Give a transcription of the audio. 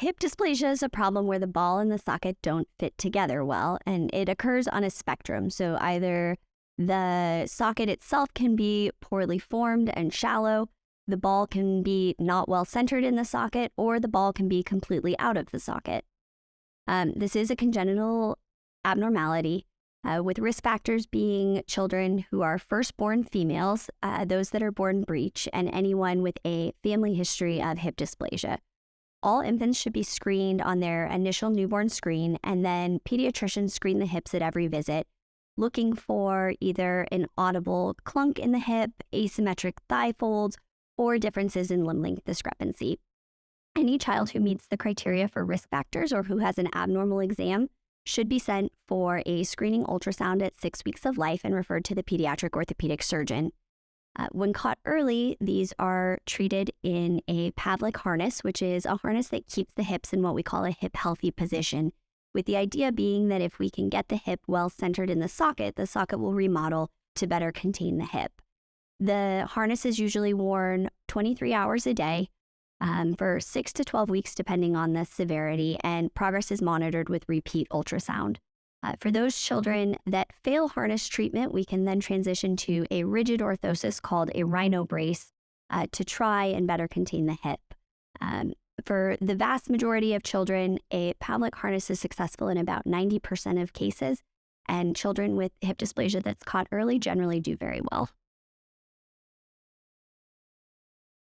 Hip dysplasia is a problem where the ball and the socket don't fit together well, and it occurs on a spectrum. So either the socket itself can be poorly formed and shallow, the ball can be not well centered in the socket, or the ball can be completely out of the socket. This is a congenital abnormality, with risk factors being children who are firstborn females, those that are born breech, and anyone with a family history of hip dysplasia. All infants should be screened on their initial newborn screen, and then pediatricians screen the hips at every visit, looking for either an audible clunk in the hip, asymmetric thigh folds, or differences in limb length discrepancy. Any child who meets the criteria for risk factors or who has an abnormal exam should be sent for a screening ultrasound at 6 weeks of life and referred to the pediatric orthopedic surgeon. When caught early, these are treated in a pavlik harness, which is a harness that keeps the hips in what we call a hip-healthy position, with the idea being that if we can get the hip well centered in the socket will remodel to better contain the hip. The harness is usually worn 23 hours a day for 6 to 12 weeks, depending on the severity, and progress is monitored with repeat ultrasound. For those children that fail harness treatment, we can then transition to a rigid orthosis called a rhino brace to try and better contain the hip. For the vast majority of children, a pavlik harness is successful in about 90% of cases, and children with hip dysplasia that's caught early generally do very well.